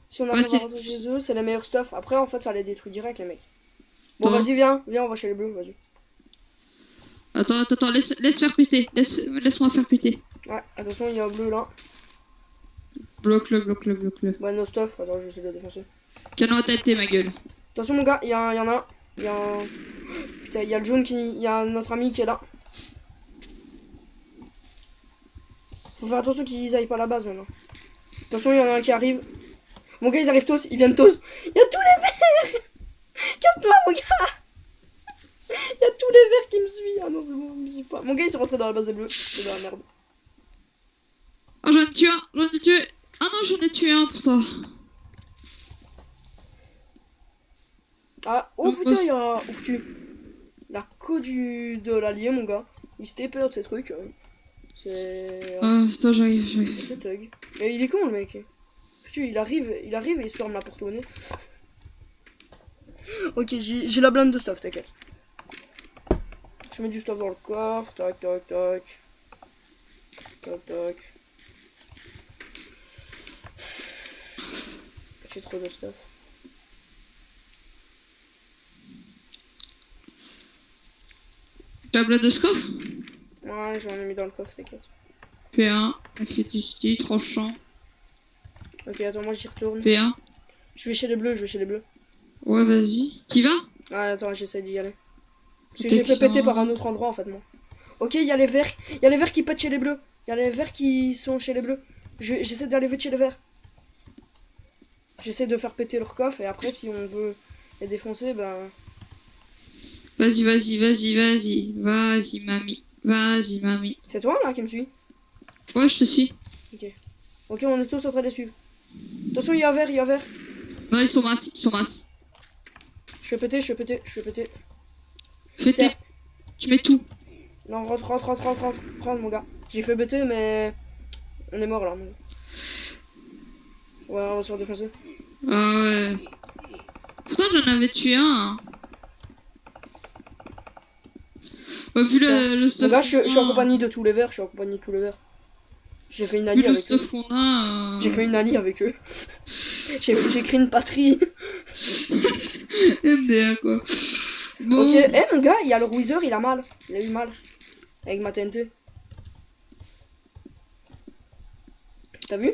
si on Ouais, arrive c'est- à rentrer chez eux, c'est les meilleurs stuff. Après, en fait, ça les détruit direct, les mecs. Bon, Bon. vas-y, viens, on va chez les bleus, vas-y. Attends, laisse faire péter. Laisse-moi faire péter. Ouais, attention, il y a un bleu là. Bloque-le. Ouais, no stuff, attends, je vais essayer de le défoncer. Canon à tête, ma gueule. Attention, mon gars, il y en a un. Il y a un... Putain, il y a le jaune qui... Il y a notre ami qui est là. Faut faire attention qu'ils aillent pas à la base maintenant. Attention, il y en a un qui arrive. Mon gars, ils arrivent tous, ils viennent tous. Il y a tous les verts. Casse-toi, mon gars. Il y a tous les verts qui me suivent. Ah non, c'est bon, ils me suivent pas. Mon gars, ils sont rentrés dans la base des bleus. C'est de la merde. Oh, j'en ai tué un. Ah non, j'en ai tué un pour toi. Ah, oh putain, il y a... Ouf, la queue de l'allié, mon gars. Il se peur de ces trucs. C'est... Attends, j'arrive. C'est thug. Mais il est con, le mec. Putain, il arrive et il se ferme la porte au nez. Ok, j'ai la blinde de stuff, t'inquiète. Je mets du stuff dans le coffre. Tac. J'ai trop de stuff. Table de scope. Ouais, j'en ai mis dans le coffre, t'inquiète. P1. F tranchant. Ok, attends, moi j'y retourne. P1. Je vais chez les bleus. Ouais, vas-y. T'y vas? Ah, attends, j'essaie d'y aller. Parce que Peut-être j'ai fait qu'ils péter sont- par un autre endroit en fait, moi. Ok, il y a les verts. Il y a les verts qui pètent chez les bleus. Il y a les verts qui sont chez les bleus. J'essaie d'aller vite chez les verts. J'essaie de faire péter leur coffre et après, si on veut les défoncer, ben. Vas-y, mamie. Vas-y, mamie. C'est toi là qui me suis? Ouais, je te suis. Ok, on est tous en train de les suivre. Attention, il y a un verre. Non, ils sont masses. Je fais péter. Fais tes... Tiens. Tu mets tout. Non, rentre, mon gars. J'ai fait péter, mais On est mort là. Ouais, on va se faire défoncer. Ah ouais. Pourtant, j'en avais tué un. Vu le Mon stuff. gars, je suis en qu'on a- compagnie de tous les verts. Je suis en compagnie de tous les verts. J'ai fait une Vu alliée le avec eux. stuff qu'on a. J'ai fait une alliée avec eux. J'ai créé une patrie. MDR quoi. Bon. Ok, mon gars, il y a le Wither, il a mal. Il a eu mal. Avec ma TNT. T'as vu?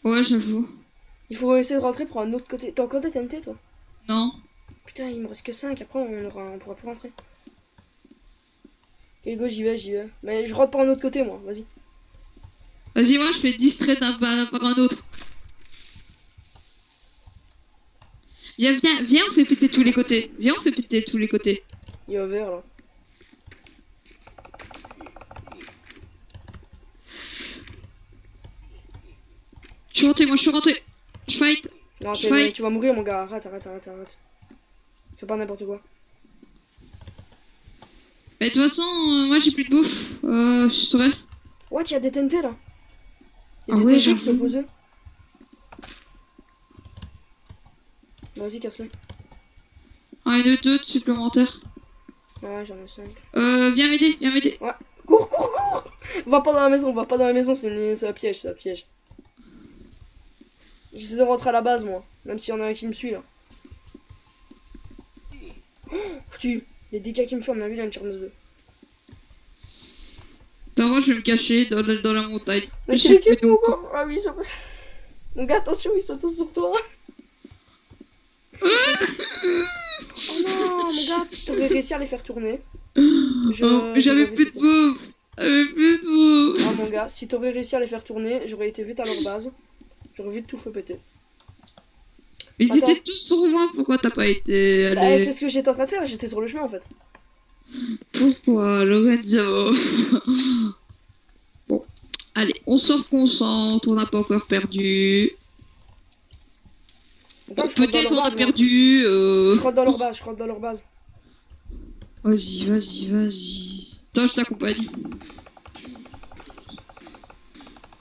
Ouais, j'avoue. Il faut essayer de rentrer pour un autre côté. T'as encore des TNT, toi? Non. Putain, il me reste que 5. Après, on pourra plus rentrer. Ok, go, j'y vais. Mais je rentre par un autre côté, moi. Vas-y. Vas-y, moi, je fais distrait par un autre. Viens, on fait péter tous les côtés. Viens, on fait péter tous les côtés. Il est au vert, là. Je suis rentré. Je fight. Non, Je fight. tu vas mourir, mon gars. Arrête. Fais pas n'importe quoi. Mais de toute façon, moi, j'ai plus de bouffe. Je serai. What, il y a des TNT, là. Il y Ah a des ouais, TNT qui sont j'avoue. posés. Vas-y, casse-le. Un et deux supplémentaires. Ouais, j'en ai 5. Viens m'aider. Ouais. Cours. Va pas dans la maison, c'est un piège, J'essaie de rentrer à la base, moi. Même s'il y en a un qui me suit, là. Oh, foutu. Les dégâts qu'il me fait, à mon avis, il a une charmeuse 2. Attends, moi, je vais me cacher dans la montagne. Mais J'ai quel plus équipe, de mon bouffe. gars? Ah oui, ça... Mon gars, attention, ils sont tous sur toi. Oh non, mon gars, t'aurais réussi à les faire tourner. J'avais plus de bouffe. Ah, mon gars, si t'aurais réussi à les faire tourner, j'aurais été vite à leur base. J'aurais vite tout fait péter. Ils Attends. étaient tous sur moi, pourquoi t'as pas été Bah, allé? c'est ce que j'étais en train de faire, j'étais sur le chemin en fait. Pourquoi, Lorenzo? Bon, allez, on se reconcentre, on n'a pas encore perdu. Attends, Bon, je rentre dans peut-être leur on a base, moi. perdu. Je rentre dans leur base. Vas-y. Attends, je t'accompagne.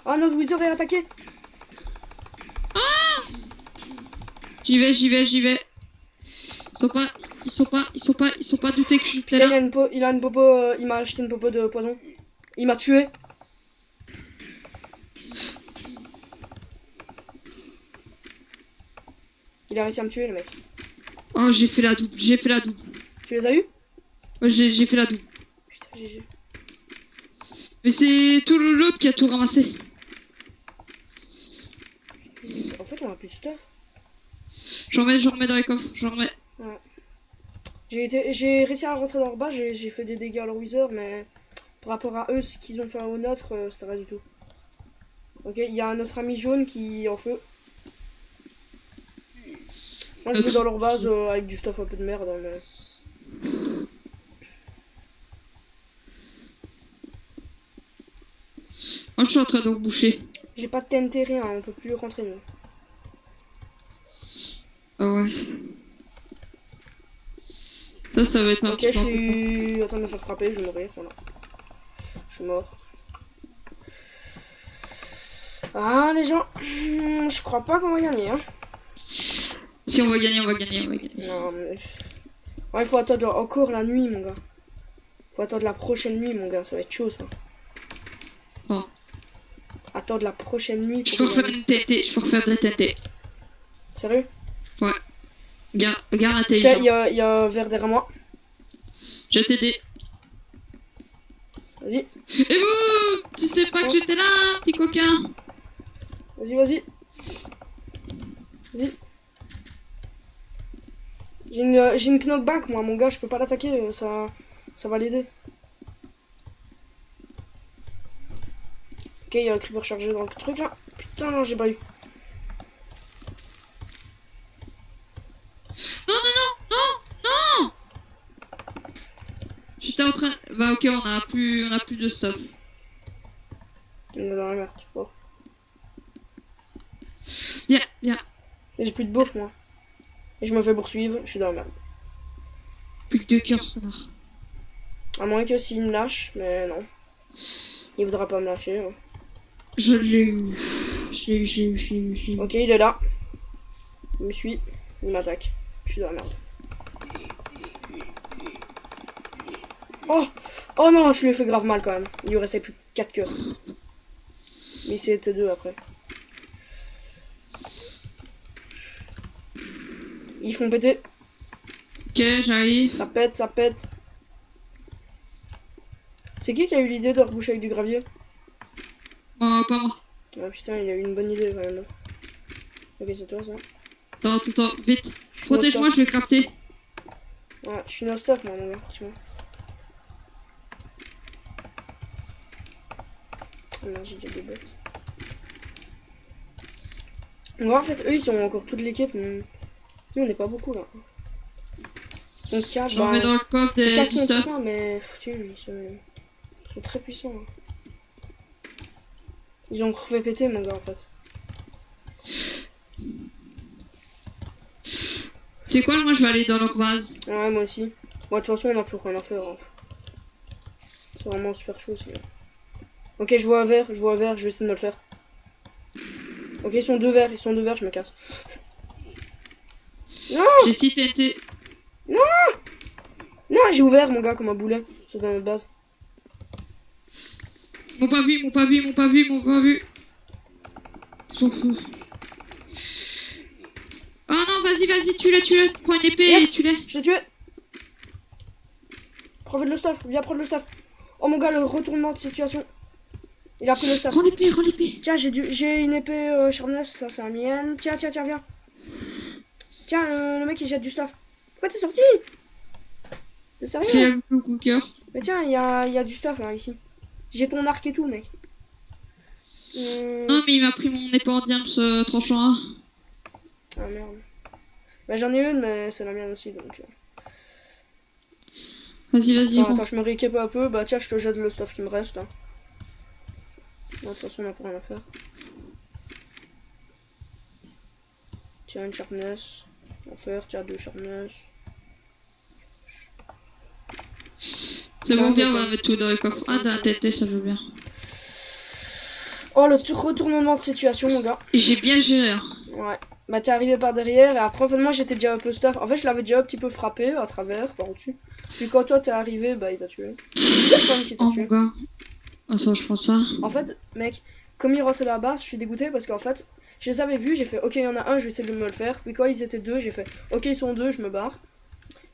Ah, notre Wither est attaqué. J'y vais. Ils sont pas doutés que je suis Putain, là. il a une popo, il m'a acheté une popo de poison. Il m'a tué. Il a réussi à me tuer, le mec. Oh, j'ai fait la double. Tu les as eu? Ouais, j'ai fait la double. Putain, GG. Mais c'est tout le lot qui a tout ramassé. En fait, on a plus de stuff. J'en remets dans les coffres. Ouais. J'ai réussi à rentrer dans leur base, j'ai fait des dégâts à leur Wither, mais par rapport à eux, ce qu'ils ont fait au nôtre, c'était rien du tout. Ok, il y a notre ami jaune qui est en feu. Moi, je vais dans leur base avec du stuff un peu de merde, mais... Moi, je suis en train de reboucher. J'ai pas de TNT, rien, on peut plus rentrer, nous. Ah ouais. Ça va être un Ok, petit je peu. suis en train de me faire frapper, je vais mourir, voilà. Je suis mort. Ah, les gens, je crois pas qu'on va gagner, hein. Si on va gagner. Non, mais... Ouais, il faut attendre encore la nuit, mon gars. Faut attendre la prochaine nuit, mon gars, ça va être chaud, ça. Oh. Attendre la prochaine nuit Je pour peux refaire gagner. une TNT. Je peux refaire de la TNT. Sérieux? Ouais. Regarde Putain, l'intelligence. il y a un verre derrière moi. Je vais t'aider. Vas-y, Et vous, tu sais pas que j'étais là, petit coquin. vas-y. J'ai une knockback, moi, mon gars, je peux pas l'attaquer, ça va l'aider. Ok, il y a un creeper chargé dans le truc, là. Putain, non, j'ai pas eu. Non. J'étais en train. Bah ok, on a plus de stuff. Il est dans la merde, bon. Viens. Et j'ai plus de bouffe, moi. Et je me fais poursuivre, je suis dans la merde. Plus que 2 cœurs, sonore. À moins que s'il me lâche, mais non. Il voudra pas me lâcher. Ouais. Je l'ai eu. Je l'ai eu, je l'ai eu, je l'ai eu, je l'ai eu. Ok, il est là. Il me suit. Il m'attaque. Je suis dans la merde. Oh! Oh non, je lui ai fait grave mal quand même. Il lui restait plus que 4 cœurs. Mais c'était 2 après. Ils font péter. Ok, j'arrive. Ça pète, ça pète. C'est qui a eu l'idée de reboucher avec du gravier? Pas moi. Ah putain, il a eu une bonne idée quand même. Ok, c'est toi ça. Attends, vite. Je suis Protège-moi, no-stop. je vais crafter. Ouais, je suis no-stop moi, mon gars, pratiquement. Oh non, j'ai déjà des bêtes. Ouais, en fait, eux ils sont encore toute l'équipe. Mais... Nous on n'est pas beaucoup là. Ils sont 4, Je remets dans le coffre c'est 4 du contre stuff. 3, mais putain, ils sont très puissants. Hein. Ils ont fait péter mon gars en fait. C'est quoi, moi je vais aller dans leur base. Ouais, moi aussi. Bon, de toute façon, on a plus rien à faire. Hein. C'est vraiment super chaud aussi. Ok, je vois un verre, je vais essayer de me le faire. Ok, ils sont deux verres, je me casse. Non! J'ai 6 TNT. Non, j'ai ouvert mon gars comme un boulet. C'est dans notre base. M'ont pas vu, m'ont pas vu, m'ont pas vu, m'ont pas vu. C'est pas fou. Oh non, vas-y, tue-le. Prends une épée Yes! et tue-le. Je l'ai tué! Prends le stuff, viens prendre le stuff. Oh mon gars, le retournement de situation. Il a pris le stuff. Prends l'épée. Tiens, j'ai une épée Sharpness, ça c'est la mienne. Tiens, viens. Tiens, le mec il jette du stuff. Pourquoi t'es sorti? T'es Parce qu'il a sérieux? le coup de cœur. Mais tiens, il y a du stuff là ici. J'ai ton arc et tout, mec. Non, mais il m'a pris mon épée en diamant tranchant A. Ah merde. Bah j'en ai une, mais c'est la mienne aussi donc. Vas-y, Attends, je me rééquipe un peu. Bah tiens, je te jette le stuff qui me reste. Hein. De toute façon, on a plus rien à faire. Tiens, une sharpness. On va faire, tiens, 2 sharpness. C'est bon, viens, on va mettre tout dans le coffre. Ah, dans la tête, ça joue bien. Oh, le retournement de situation, mon gars. Et j'ai bien géré. Hein. Ouais. Bah t'es arrivé par derrière et après en fait moi j'étais déjà un peu stuff. En fait je l'avais déjà un petit peu frappé à travers, par au-dessus. Puis quand toi t'es arrivé, bah il t'a tué. C'est toi qui t'a Oh tué. mon gars. Attends, je prends ça. En fait, mec, comme il rentrait dans la base, je suis dégoûté parce qu'en fait, je les avais vus, j'ai fait ok, il y en a un, je vais essayer de me le faire. Puis quand ils étaient deux, j'ai fait ok, ils sont deux, je me barre.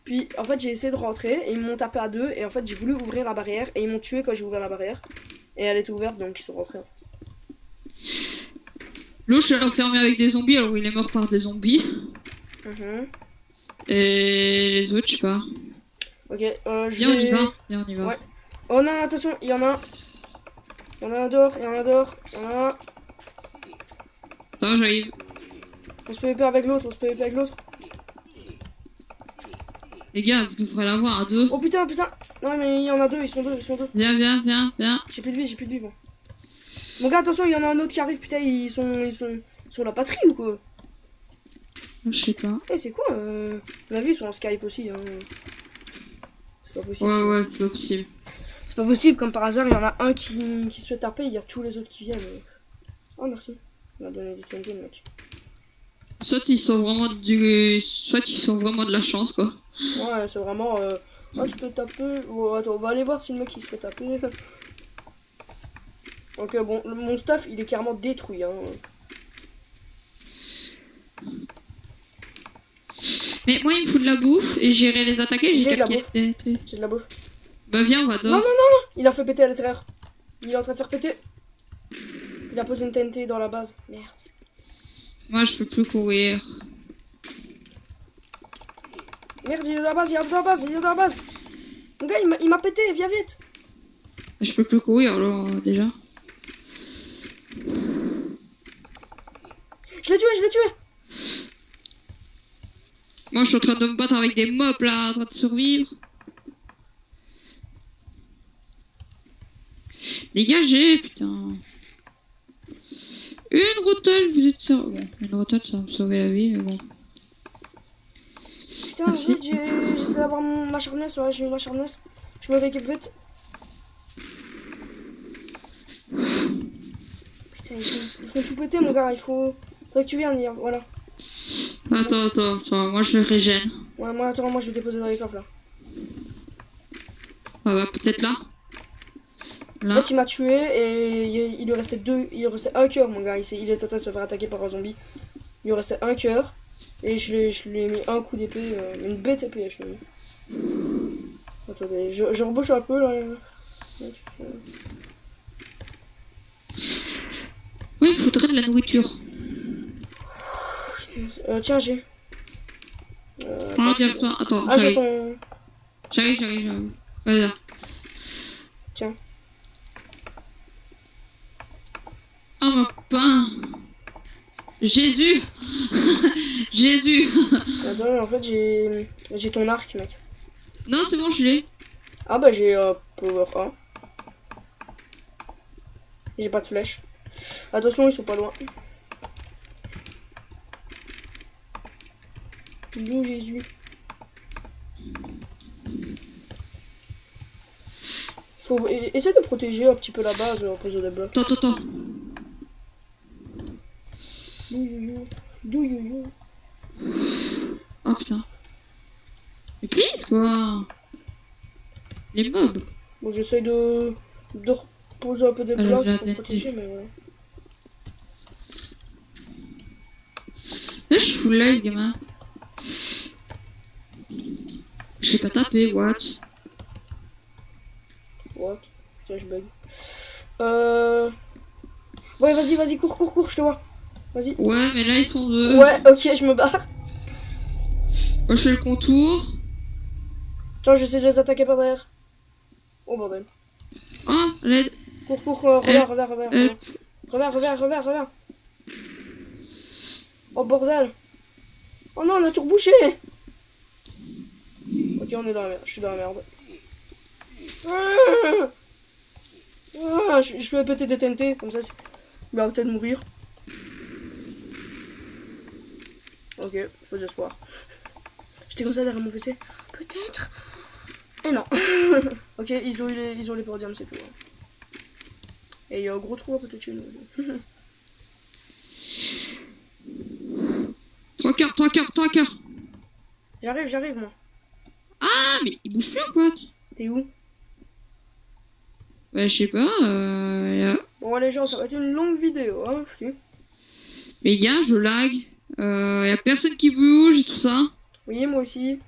Puis en fait, j'ai essayé de rentrer et ils m'ont tapé à deux. Et en fait, j'ai voulu ouvrir la barrière et ils m'ont tué quand j'ai ouvert la barrière. Et elle était ouverte donc ils sont rentrés en fait. L'autre, je l'ai enfermé avec des zombies, alors il est mort par des zombies. Et les autres, je sais pas. Ok, je Viens, vais... on y va. Ouais. Oh non, attention, il y en a un. Il y en a un dehors, il y en a un dehors, il y en a un. Attends, j'arrive. On se peut épée avec l'autre, Les gars, vous devrez l'avoir à deux. Oh putain. Non mais il y en a deux, ils sont deux. Viens. J'ai plus de vie, bon. Mon gars, attention, il y en a un autre qui arrive, putain, ils sont la patrie ou quoi? Je sais pas. Eh, c'est quoi Ma vie, ils sont en Skype aussi, hein. C'est pas possible. Ouais, c'est pas possible. C'est pas possible, comme par hasard, il y en a un qui se fait taper, il y a tous les autres qui viennent. Oh, merci. Il m'a donné du TNT, le mec. Soit ils sont vraiment de la chance, quoi. Ouais, c'est vraiment... Ah, tu peux taper... Oh, attends, on va aller voir si le mec, il se fait taper. Ok, bon, mon stuff, il est carrément détruit, hein. Mais moi, il me faut de la bouffe et j'irai les attaquer. J'ai de la quelques bouffe. TNT. J'ai de la bouffe. Bah viens, on va dehors. Non, il a fait péter à l'intérieur. Il est en train de faire péter. Il a posé une TNT dans la base. Merde. Moi, je peux plus courir. Merde, il est dans la base, Mon gars, il m'a pété, viens vite. Je peux plus courir, alors, déjà. Je l'ai tué. Moi, je suis en train de me battre avec des mobs, là, en train de survivre. Dégagez, putain. Une rotelle, vous êtes sérieux? Bon, une rotelle, ça va me sauver la vie, mais bon. Putain, vite, j'essaie d'avoir ma sharpness, ouais, j'ai eu ma sharpness. Je me rééquipe vite. Putain, ils font tout péter, mon gars. Faudrait que tu viennes hier. Voilà. Attends, moi je régène. Ouais, moi, attends, moi je vais déposer dans les coffres là. Ah ouais, peut-être là. En Là. fait, il m'a tué et il lui restait il lui restait un cœur, mon gars. Il est en train de se faire attaquer par un zombie. Il lui restait un cœur et je lui ai mis un coup d'épée, une bête épée, je lui ai mis. Attendez, je rebouche un peu là. Oui, il faudrait de la nourriture. Tiens, j'ai. Ah, attends, Ah, j'ai j'arrive. ton. J'arrive. Voilà. Tiens. Oh, mon pain. Jésus. Jésus. Attends, en fait, j'ai ton arc, mec. Non, c'est bon, je l'ai. Ah, bah, j'ai Power 1. J'ai pas de flèche. Attention, ils sont pas loin. Bon Jésus. Faut essayer de protéger un petit peu la base en pose des blocs. Attends. Douyouyou. Oh putain. Mais please quoi. Les mobs. Bon, j'essaye de reposer un peu des blocs pour protéger, mais voilà. Là, je fous l'œil, gamin. Je sais pas taper, what? What? Putain, je bug. Ouais, vas-y, cours, je te vois. Vas-y. Ouais, mais là, ils sont deux. Ouais, ok, je me barre. Moi, je fais le contour. Attends, j'essaie de les attaquer par derrière. Oh, bordel. Oh, l'aide. Cours, revers. Revers. Oh, bordel. Oh non, on a tout rebouché. Ok, on est dans la merde. Je suis dans la merde. Je vais péter des TNT, comme ça, il va peut-être mourir. Ok, faux espoir. J'étais comme ça derrière mon PC. Peut-être. Et non. Ok, ils ont les podiums, c'est tout. Et il y a un gros trou à côté de chez nous. 3 cœurs. J'arrive, moi. Ah, mais il bouge plus, quoi. T'es où? Bah, je sais pas. Bon, les gens, ça va être une longue vidéo, hein. Les gars, je lag. Y a personne qui bouge et tout ça. Oui, moi aussi.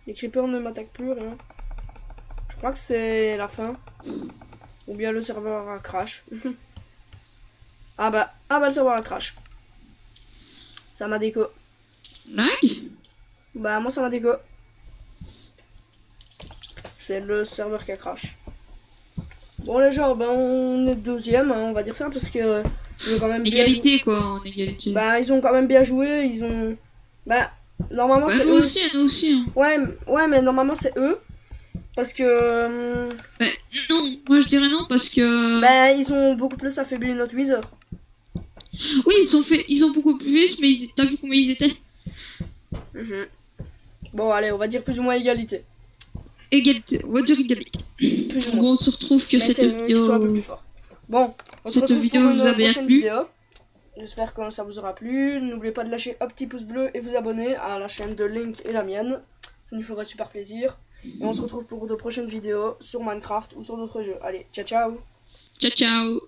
Les creepers ne m'attaquent plus, rien. Je crois que c'est la fin. Ou bien le serveur a crash. Ah bah, le serveur a crash. Ça m'a déco. Lag? Bah, moi, ça m'a déco. C'est le serveur qui a crash. Bon, les gens, ben, on est deuxième, hein, on va dire ça, parce que... Ils ont quand même Égalité, quoi, en égalité. Bah, ils ont quand même bien joué, ils ont... Bah, normalement, bah, c'est nous eux. aussi, nous aussi. Hein. Ouais, mais normalement, c'est eux. Parce que... Bah, non, moi je dirais non, parce que... Bah, ils ont beaucoup plus affaibli notre Wither. Oui, ils ont beaucoup plus, mais t'as vu comment ils étaient? Bon, allez, on va dire plus ou moins égalité. Égalité, on va dire égalité. Plus ou moins. Bon, on se retrouve que Mais cette c'est mieux qu'ils soient un peu vidéo... plus forts. Bon, on se Cette retrouve vidéo pour une vous a bien prochaine plu. vidéo. J'espère que ça vous aura plu. N'oubliez pas de lâcher un petit pouce bleu et vous abonner à la chaîne de Link et la mienne. Ça nous ferait super plaisir. Et on se retrouve pour de prochaines vidéos sur Minecraft ou sur d'autres jeux. Allez, ciao. Ciao.